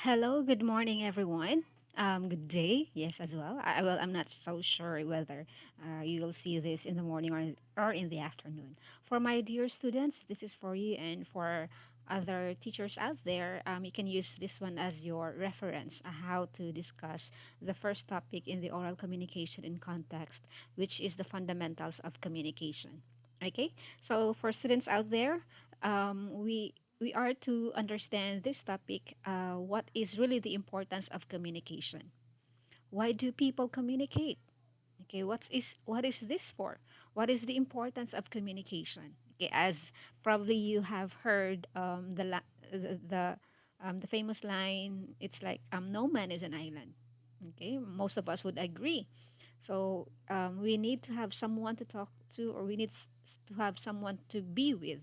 Hello, good morning, everyone. Good day, yes, as well. I'm not so sure whether you will see this in the morning or in the afternoon. For my dear students, this is for you, and for other teachers out there, you can use this one as your reference, how to discuss the first topic in the oral communication in context, which is the fundamentals of communication. Okay, so for students out there, we are to understand this topic. What is really the importance of communication? Why do people communicate? Okay, what is this for? What is the importance of communication? Okay, as probably you have heard the famous line, it's like no man is an island. Okay, most of us would agree. So we need to have someone to talk to, or we need to have someone to be with.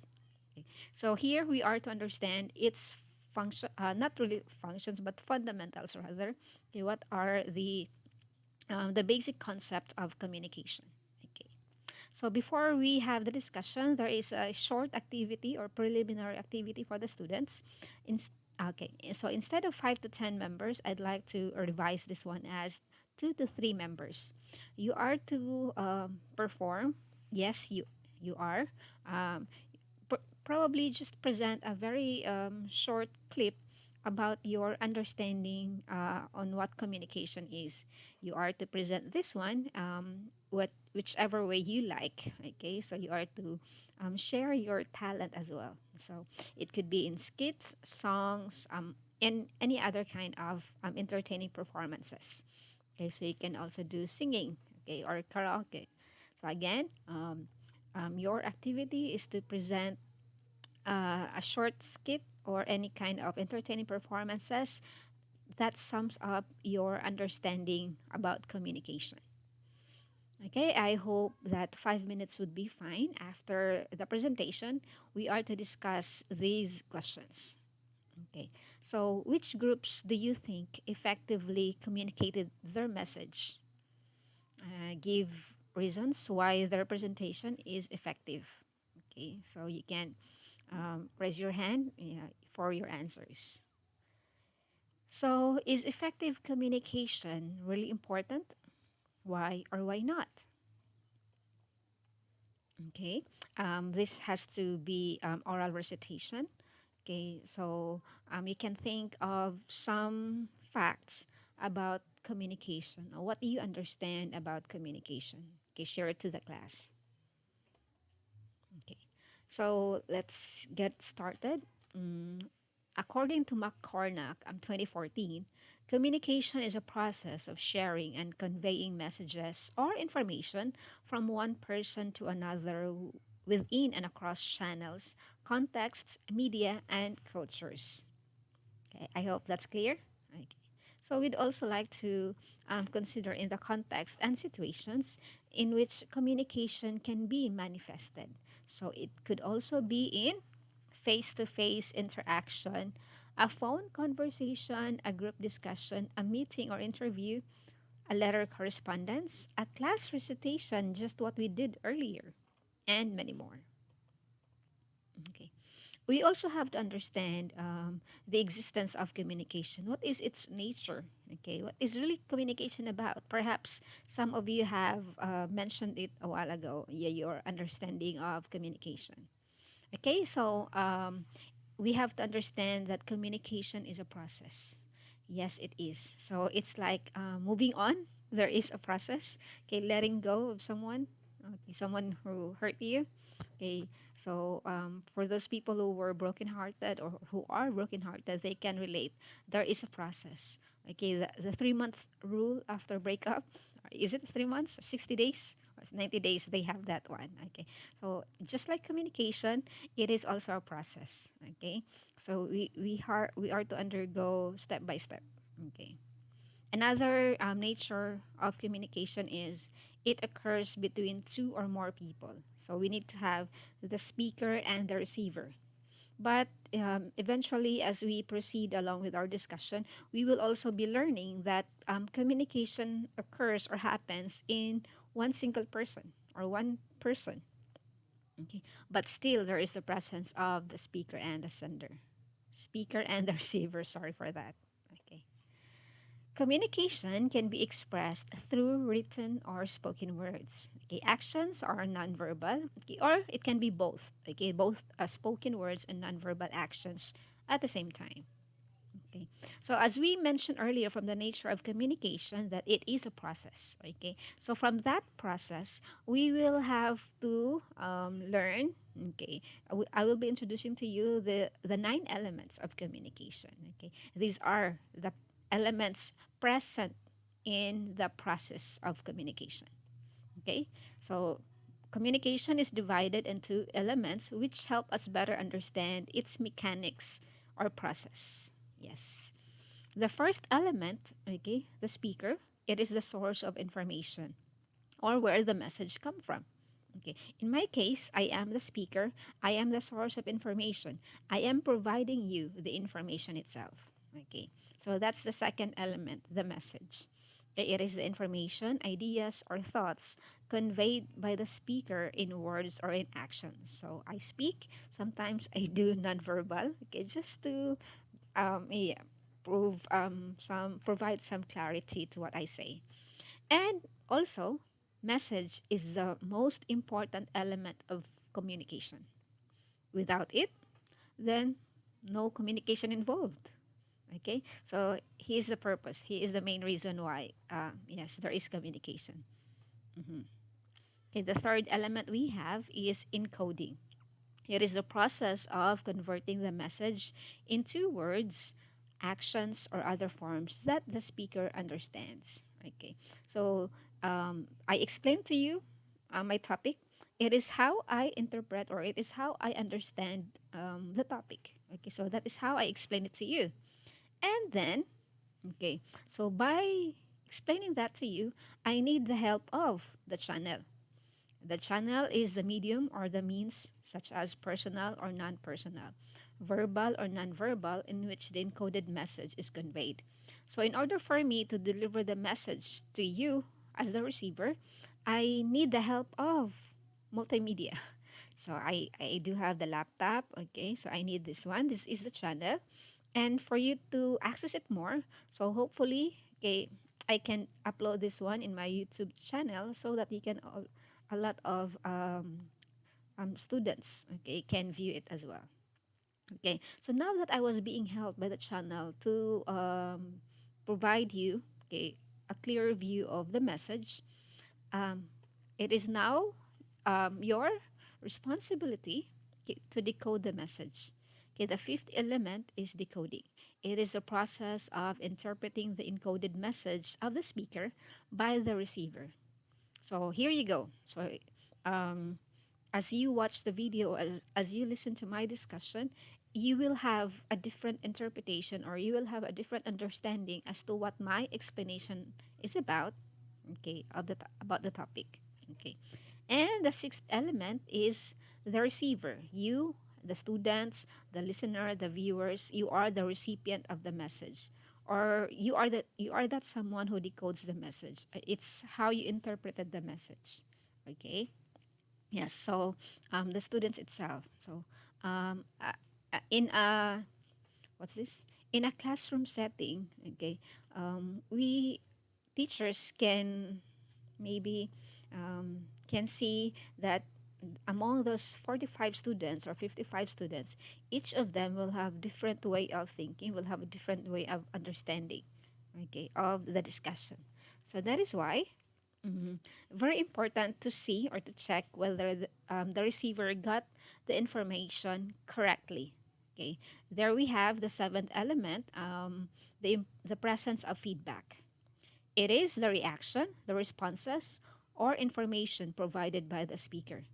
Okay. So here we are to understand its function, not really functions, but fundamentals rather. Okay, what are the basic concept of communication? Okay. So before we have the discussion, there is a short activity or preliminary activity for the students. In, okay, so instead of 5 to 10 members, I'd like to revise this one as 2 to 3 members. You are to perform. Yes, you are. Um, Probably just present a very short clip about your understanding on what communication is. You are to present this one whichever way you like. Okay, so you are to share your talent as well. So it could be in skits, songs, and any other kind of entertaining performances. Okay, so you can also do singing, okay, or karaoke. So again, your activity is to present a short skit or any kind of entertaining performances that sums up your understanding about communication. Okay, I hope that 5 minutes would be fine. After the presentation, we are to discuss these questions. Okay, so which groups do you think effectively communicated their message? Give reasons why their presentation is effective. Okay, so you can raise your hand for your answers. So, is effective communication really important? Why or why not? Okay, this has to be oral recitation. Okay, so you can think of some facts about communication, or what do you understand about communication? Okay, share it to the class. Okay, so let's get started. According to McCornack, 2014, communication is a process of sharing and conveying messages or information from one person to another within and across channels, contexts, media, and cultures. Okay, I hope that's clear. Okay. So we'd also like to consider in the context and situations in which communication can be manifested. So it could also be in face-to-face interaction, a phone conversation, a group discussion, a meeting or interview, a letter correspondence, a class recitation, just what we did earlier, and many more. Okay. We also have to understand the existence of communication. What is its nature? Okay, what is really communication about? Perhaps some of you have mentioned it a while ago. Yeah, your understanding of communication. Okay, so we have to understand that communication is a process. Yes, it is. So it's like moving on. There is a process. Okay, letting go of someone. Okay, someone who hurt you. Okay, so for those people who were brokenhearted or who are brokenhearted, they can relate. There is a process. Okay, the 3 month rule after breakup, is it 3 months or 60 days? Or 90 days, they have that one. Okay, so just like communication, it is also a process. Okay, so we are to undergo step by step. Okay. Another nature of communication is it occurs between two or more people. So we need to have the speaker and the receiver. But eventually, as we proceed along with our discussion, we will also be learning that communication occurs or happens in one single person or one person. Okay. But still, there is the presence of the speaker and the sender. Speaker and the receiver, sorry for that. Communication can be expressed through written or spoken words. Okay, actions are nonverbal, okay, or it can be both. Okay, both spoken words and nonverbal actions at the same time. Okay. So as we mentioned earlier from the nature of communication that it is a process. Okay. So from that process, we will have to learn. Okay. I will be introducing to you the nine elements of communication. Okay. These are the elements present in the process of communication. Okay. So communication is divided into elements which help us better understand its mechanics or process. Yes. The first element, okay, the speaker, it is the source of information or where the message come from. Okay. In my case, I am the speaker. I am the source of information. I am providing you the information itself. Okay. So that's the second element, the message. Okay, it is the information, ideas, or thoughts conveyed by the speaker in words or in actions. So I speak. Sometimes I do nonverbal. Okay, just to yeah, provide some clarity to what I say. And also, message is the most important element of communication. Without it, then no communication involved. Okay, so he is the purpose. He is the main reason why. Yes, there is communication. Mhm. Okay, the third element we have is encoding. It is the process of converting the message into words, actions, or other forms that the speaker understands. Okay, so I explained to you my topic. It is how I interpret or it is how I understand the topic. Okay, so that is how I explain it to you. And then, okay, so by explaining that to you, I need the help of the channel. The channel is the medium or the means, such as personal or non personal, verbal or non verbal, in which the encoded message is conveyed. So, in order for me to deliver the message to you as the receiver, I need the help of multimedia. So, I do have the laptop, okay, so I need this one. This is the channel. And for you to access it more, so hopefully, okay, I can upload this one in my YouTube channel so that you can a lot of students, okay, can view it as well. Okay, so now that I was being helped by the channel to provide you, okay, a clear view of the message, um, it is now your responsibility, okay, to decode the message. Okay, the fifth element is decoding. It is the process of interpreting the encoded message of the speaker by the receiver. So here you go. So um, as you watch the video, as you listen to my discussion, you will have a different interpretation or you will have a different understanding as to what my explanation is about, okay, about the topic. Okay. And the sixth element is the receiver. You, the students, the listener, the viewers, you are the recipient of the message. Or you are that someone who decodes the message. It's how you interpreted the message. Okay? Yes, so the students itself. So in a what's this? In a classroom setting, okay, we teachers can maybe can see that among those 45 students or 55 students, each of them will have different way of thinking, will have a different way of understanding, okay, of the discussion. So that is why very important to see or to check whether the receiver got the information correctly. Okay, there we have the seventh element, the presence of feedback. It is the reaction, the responses, or information provided by the speaker.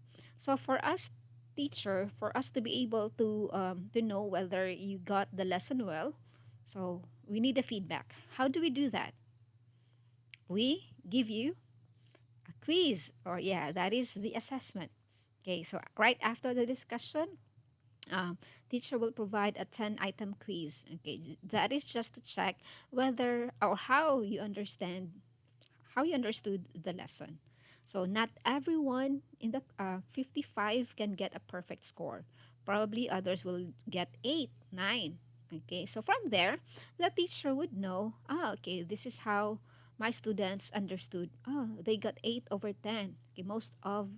So for us teacher, for us to be able to know whether you got the lesson well, so we need the feedback. How do we do that? We give you a quiz, or yeah, that is the assessment. Okay, so right after the discussion, teacher will provide a 10-item quiz. Okay, that is just to check whether or how you understood the lesson. So not everyone in the 55 can get a perfect score. Probably others will get 8, 9. Okay, so from there, the teacher would know, okay, this is how my students understood. They got 8 over 10. Okay, most of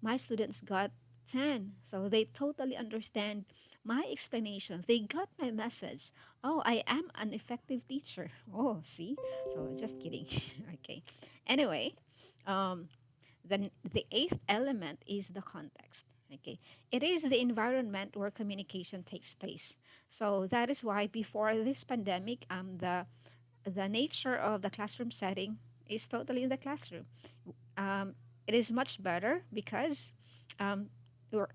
my students got 10. So they totally understand my explanation. They got my message. Oh, I am an effective teacher. Oh, see? So just kidding. Okay. Anyway, um, then the eighth element is the context. Okay, it is the environment where communication takes place. So that is why before this pandemic, the nature of the classroom setting is totally in the classroom. Um, it is much better because um, your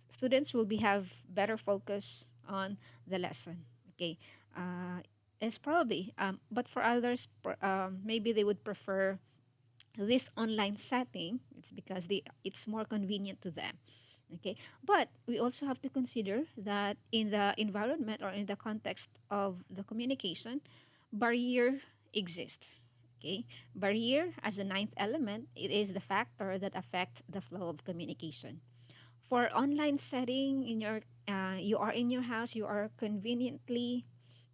students will be have better focus on the lesson. Okay, uh, it's probably but for others, maybe they would prefer this online setting. It's because it's more convenient to them. Okay, but we also have to consider that in the environment or in the context of the communication, barrier exists. Okay, barrier as the ninth element, it is the factor that affects the flow of communication. For online setting, you are in your house, you are conveniently,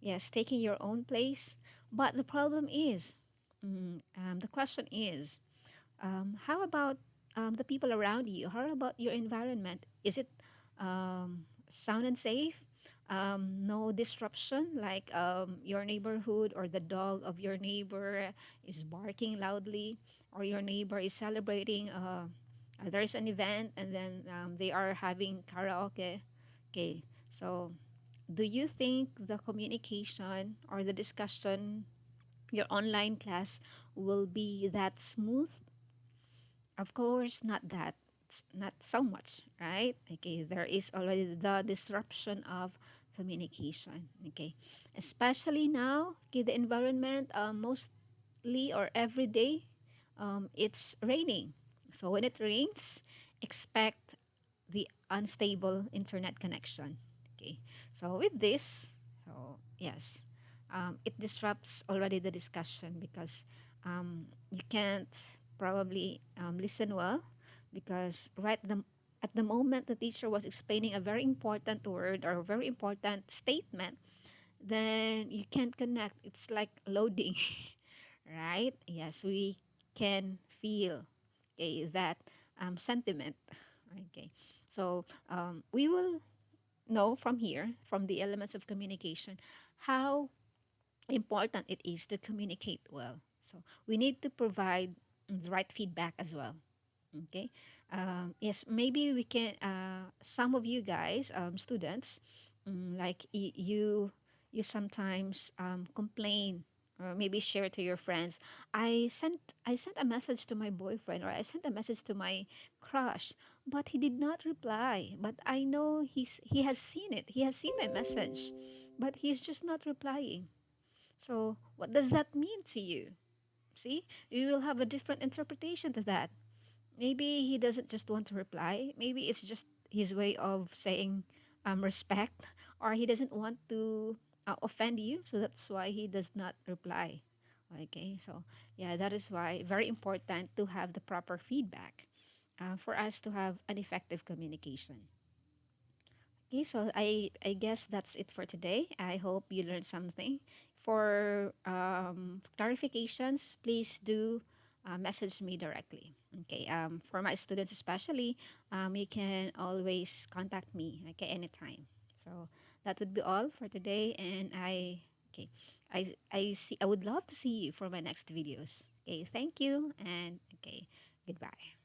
yes, taking your own place. But the problem is, the question is, how about the people around you? How about your environment? Is it sound and safe? No disruption, like your neighborhood or the dog of your neighbor is barking loudly, or your neighbor is celebrating. There's an event, and then they are having karaoke. Okay, so do you think the communication or the discussion, your online class, will be that smooth? Of course, not that. It's not so much, right? Okay, there is already the disruption of communication. Okay, especially now, okay, the environment mostly or every day, it's raining. So when it rains, expect the unstable internet connection. Okay, so with this, so yes, it disrupts already the discussion because you can't probably listen well because at the moment the teacher was explaining a very important word or a very important statement, then you can't connect. It's like loading, right? Yes, we can feel, okay, that sentiment. Okay, so we will know from here, from the elements of communication, how important it is to communicate well. So we need to provide the right feedback as well. Okay. Yes, maybe we can. Some of you guys, students, like you sometimes complain or maybe share to your friends. I sent a message to my boyfriend, or I sent a message to my crush, but he did not reply. But I know he has seen it. He has seen my message, but he's just not replying. So what does that mean to you? See, you will have a different interpretation to that. Maybe he doesn't just want to reply. Maybe it's just his way of saying respect, or he doesn't want to offend you, so that's why he does not reply. Okay, so yeah, that is why very important to have the proper feedback for us to have an effective communication. Okay, so I guess that's it for today. I hope you learned something. For clarifications, please do message me directly. Okay, for my students especially, you can always contact me. Okay, anytime. So that would be all for today, and okay, I would love to see you for my next videos. Okay, thank you, and okay, goodbye.